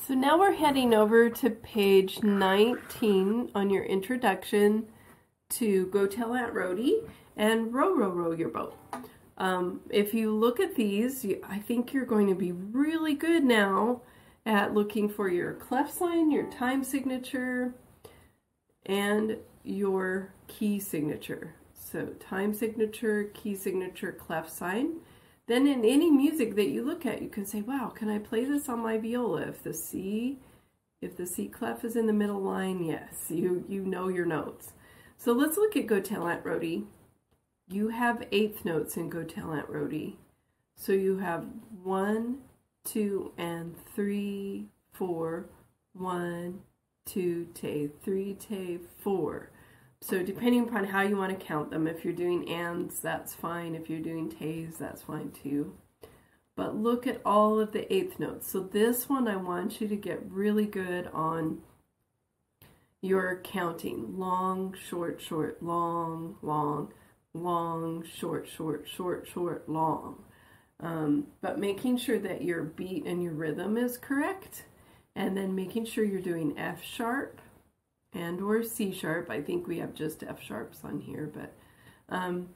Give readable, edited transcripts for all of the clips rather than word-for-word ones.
So now we're heading over to page 19 on your introduction to Go Tell Aunt Rhody and Row, Row, Row Your Boat. If you look at these, I think you're going to be really good now at looking for your clef sign, your time signature, and your key signature. So time signature, key signature, clef sign. Then in any music that you look at, you can say, wow, can I play this on my viola? If the C clef is in the middle line, yes, you know your notes. So let's look at Go Tell Aunt Rhody. You have eighth notes in Go Tell Aunt Rhody. So you have 1, 2, and 3, 4, 1, 2, tay, 3, tay, 4. So depending upon how you want to count them, if you're doing ands, that's fine. If you're doing tays, that's fine too. But look at all of the eighth notes. So this one, I want you to get really good on your counting. Long, short, short, long, long, long, short, short, short, short, long. But making sure that your beat and your rhythm is correct. And then making sure you're doing F sharp and or C sharp. I think we have just F sharps on here, but and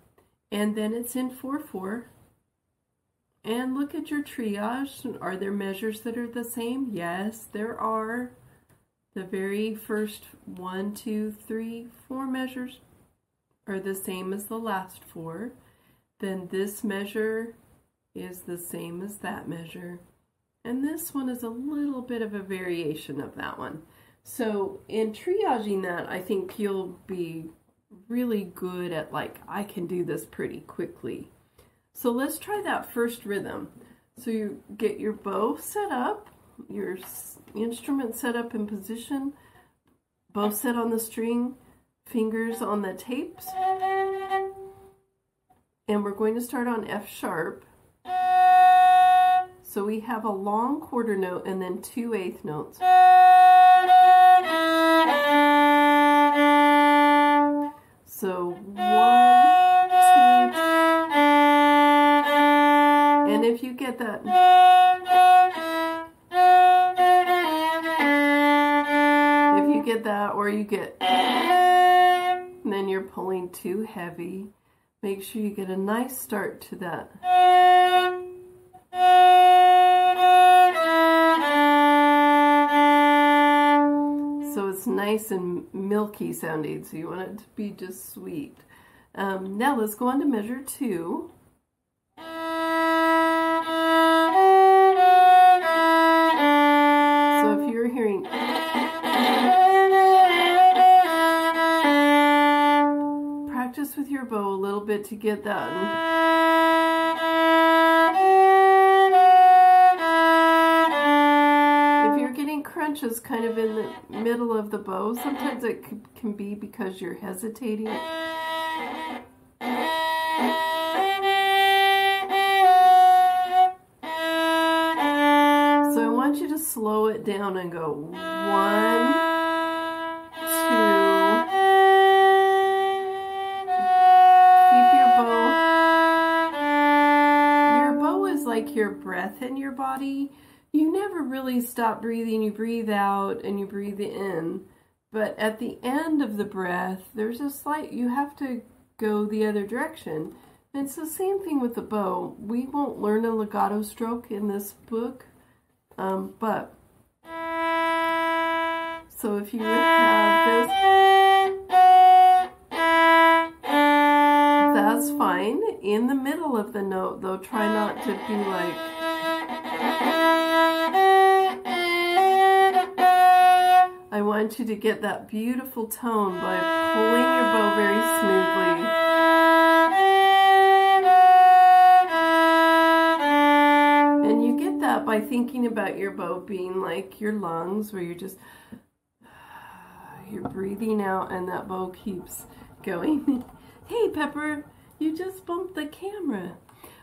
then it's in 4/4. And look at your triage. Are there measures that are the same? Yes, there are. The very first 1, 2, 3, 4 measures are the same as the last 4. Then this measure is the same as that measure. And this one is a little bit of a variation of that one. So in triaging that, I think you'll be really good at, like, I can do this pretty quickly. So let's try that first rhythm. So you get your bow set up, your instrument set up in position, bow set on the string, fingers on the tapes. And we're going to start on F sharp. So we have a long quarter note and then 2 eighth notes. So 1, 2, and if you get that, or you get, and then you're pulling too heavy, make sure you get a nice start to that. So it's nice and milky sounding, so you want it to be just sweet. Now let's go on to measure 2. So if you're hearing, practice with your bow a little bit to get that. Crunches kind of in the middle of the bow. Sometimes it can be because you're hesitating. So I want you to slow it down and go 1, 2. Keep your bow. Your bow is like your breath in your body. You never really stop breathing. You breathe out and you breathe in. But at the end of the breath, there's a slight, you have to go the other direction. And it's the same thing with the bow. We won't learn a legato stroke in this book. But, so if you have this, that's fine. In the middle of the note, though, try not to be like, I want you to get that beautiful tone by pulling your bow very smoothly. And you get that by thinking about your bow being like your lungs, where you're just, you're breathing out and that bow keeps going. Hey Pepper, you just bumped the camera.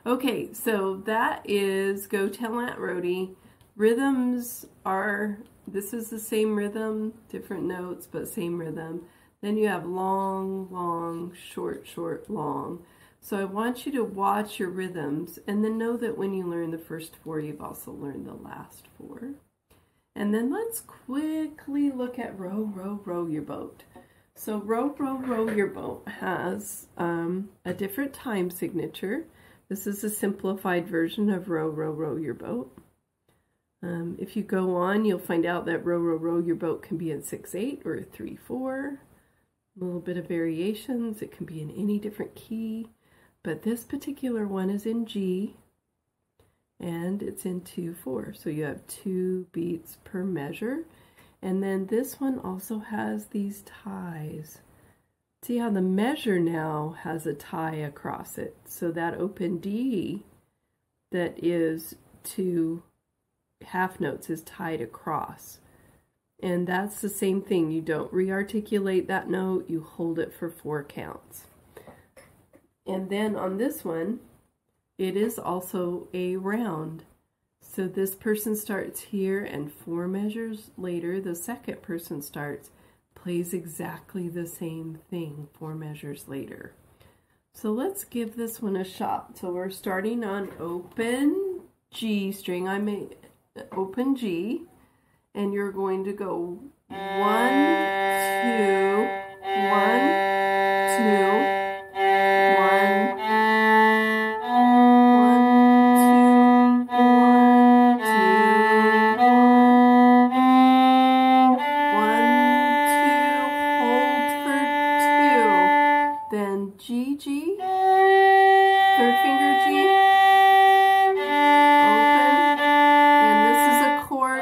Okay, so that is Go Tell Aunt Rhody. Rhythms are, this is the same rhythm, different notes, but same rhythm. Then you have long, long, short, short, long. So I want you to watch your rhythms and then know that when you learn the first 4, you've also learned the last 4. And then let's quickly look at row, row, row your boat. So row, row, row your boat has a different time signature. This is a simplified version of row, row, row your boat. If you go on, you'll find out that row, row, row your boat can be in 6/8 or 3/4. A little bit of variations. It can be in any different key, but this particular one is in G, and it's in 2/4. So you have 2 beats per measure. And then this one also has these ties. See how the measure now has a tie across it. So that open D that is 2 half notes is tied across. And that's the same thing. You don't re-articulate that note, you hold it for 4 counts. And then on this one, it is also a round. So this person starts here, and 4 measures later, the second person starts, plays exactly the same thing 4 measures later. So let's give this one a shot. So we're starting on open G string. I made open G, and you're going to go 1, 2, 1, 2, 1, 2, 1, 2, hold for 2, then G, G, third finger G, open, and this is a chord, a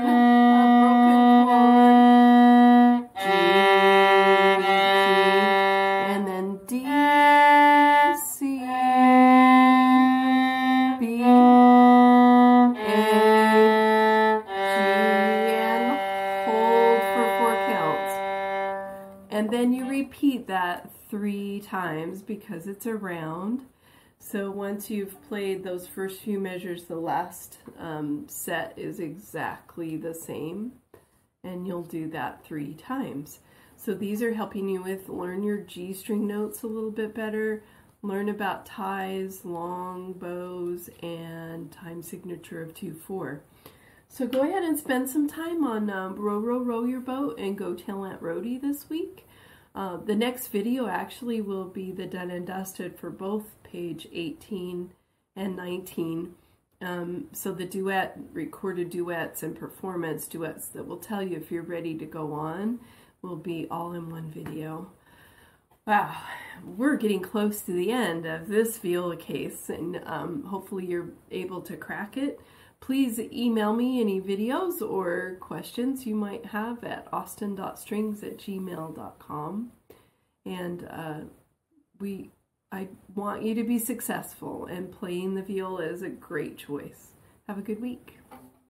broken chord, G, and then D, C, B, A, G, and hold for 4 counts. And then you repeat that 3 times because it's a round. So once you've played those first few measures, the last set is exactly the same, and you'll do that 3 times. So these are helping you with learn your G string notes a little bit better, learn about ties, long bows, and time signature of 2/4. So go ahead and spend some time on row, row, row your boat and Go Tell Aunt Rhody this week. The next video actually will be the done and dusted for both page 18 and 19. So the duet, recorded duets and performance duets that will tell you if you're ready to go on will be all in one video. Wow, we're getting close to the end of this Viola case, and hopefully you're able to crack it. Please email me any videos or questions you might have at austin.strings@gmail.com. And I want you to be successful, and playing the viola is a great choice. Have a good week.